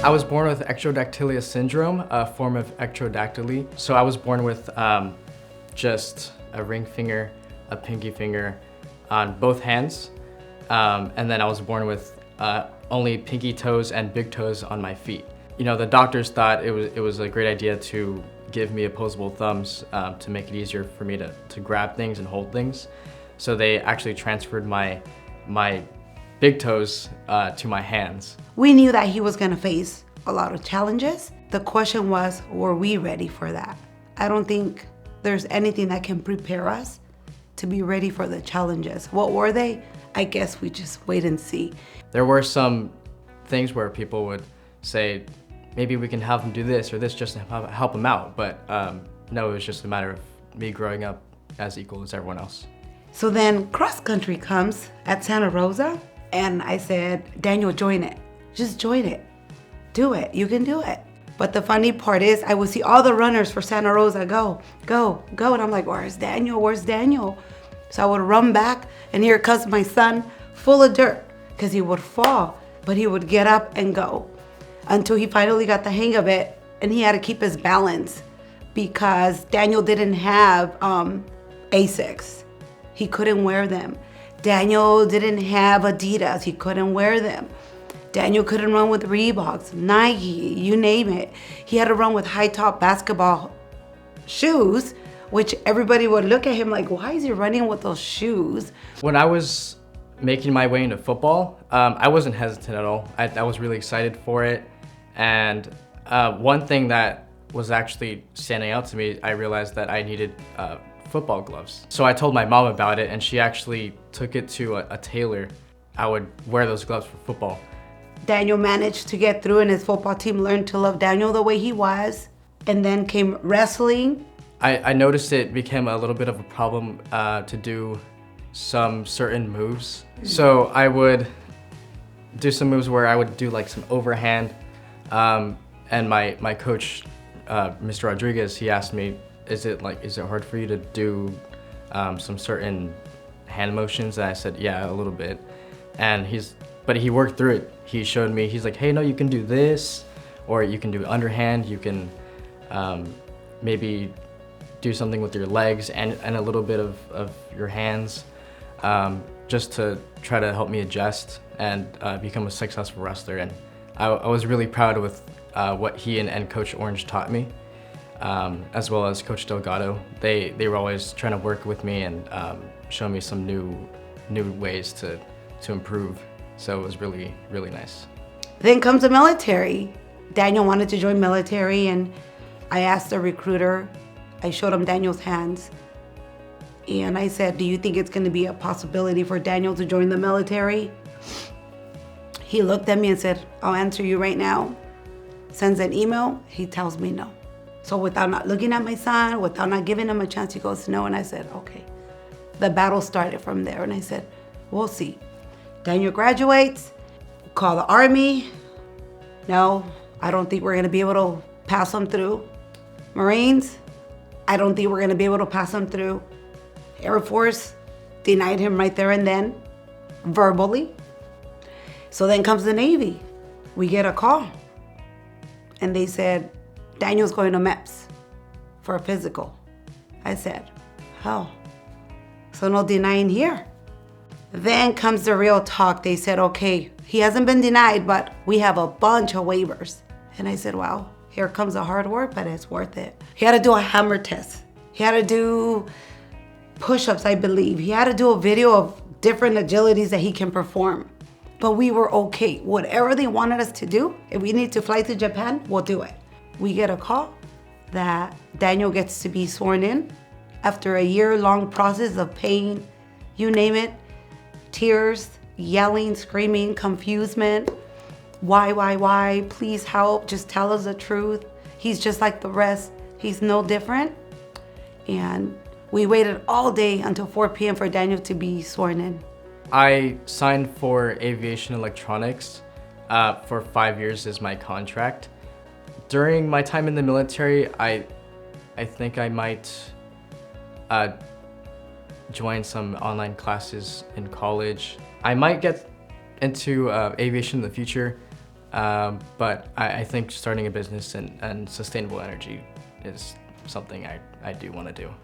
I was born with ectrodactylia syndrome, a form of ectrodactyly. So I was born with just a ring finger, a pinky finger on both hands. And then I was born with only pinky toes and big toes on my feet. You know, the doctors thought it was a great idea to give me opposable thumbs to make it easier for me to grab things and hold things. So they actually transferred my big toes to my hands. We knew that he was gonna face a lot of challenges. The question was, were we ready for that? I don't think there's anything that can prepare us to be ready for the challenges. What were they? I guess we just wait and see. There were some things where people would say, maybe we can help him do this or this just to help him out. But no, it was just a matter of me growing up as equal as everyone else. So then cross country comes at Santa Rosa, and I said, Daniel, join it. Just join it. Do it. You can do it. But the funny part is I would see all the runners for Santa Rosa go. And I'm like, where's Daniel? Where's Daniel? So I would run back, and here comes my son, full of dirt, because he would fall, but he would get up and go until he finally got the hang of it, and he had to keep his balance because Daniel didn't have Asics. He couldn't wear them. Daniel didn't have Adidas. He couldn't wear them. Daniel couldn't run with Reeboks, Nike, you name it. He had to run with high top basketball shoes, which everybody would look at him like, why is he running with those shoes? When I was making my way into football, I wasn't hesitant at all. I was really excited for it. And one thing that was actually standing out to me, I realized that I needed football gloves. So I told my mom about it, and she actually took it to a tailor. I would wear those gloves for football. Daniel managed to get through, and his football team learned to love Daniel the way he was. And then came wrestling. I noticed it became a little bit of a problem to do some certain moves. So I would do some moves where I would do like some overhand. And my coach, Mr. Rodriguez, he asked me, is it hard for you to do some certain hand motions? And I said, yeah, a little bit. And but he worked through it. He showed me, he's like, hey, no, you can do this, or you can do underhand, you can maybe do something with your legs and a little bit of your hands, just to try to help me adjust and become a successful wrestler. And I was really proud with what he and Coach Orange taught me, as well as Coach Delgado. They were always trying to work with me and show me some new ways to improve. So it was really, really nice. Then comes the military. Daniel wanted to join military, and I asked the recruiter, I showed him Daniel's hands, and I said, do you think it's gonna be a possibility for Daniel to join the military? He looked at me and said, I'll answer you right now. Sends an email, he tells me no. So without not looking at my son, without not giving him a chance, he goes no, and I said, okay. The battle started from there, and I said, we'll see. Daniel graduates, call the Army. No, I don't think we're gonna be able to pass him through. Marines, I don't think we're gonna be able to pass him through. Air Force, denied him right there and then, verbally. So then comes the Navy. We get a call, and they said, Daniel's going to MEPS for a physical. I said, oh, so no denying here. Then comes the real talk. They said, okay, he hasn't been denied, but we have a bunch of waivers. And I said, wow, here comes the hard work, but it's worth it. He had to do a hammer test. He had to do push-ups, I believe. He had to do a video of different agilities that he can perform. But we were okay. Whatever they wanted us to do, if we need to fly to Japan, we'll do it. We get a call that Daniel gets to be sworn in after a year-long process of pain, you name it, tears, yelling, screaming, confusement. Why? Please help. Just tell us the truth. He's just like the rest. He's no different. And we waited all day until 4 p.m. for Daniel to be sworn in. I signed for aviation electronics for 5 years as my contract. During my time in the military, I think I might join some online classes in college. I might get into aviation in the future. But I think starting a business and sustainable energy is something I do want to do.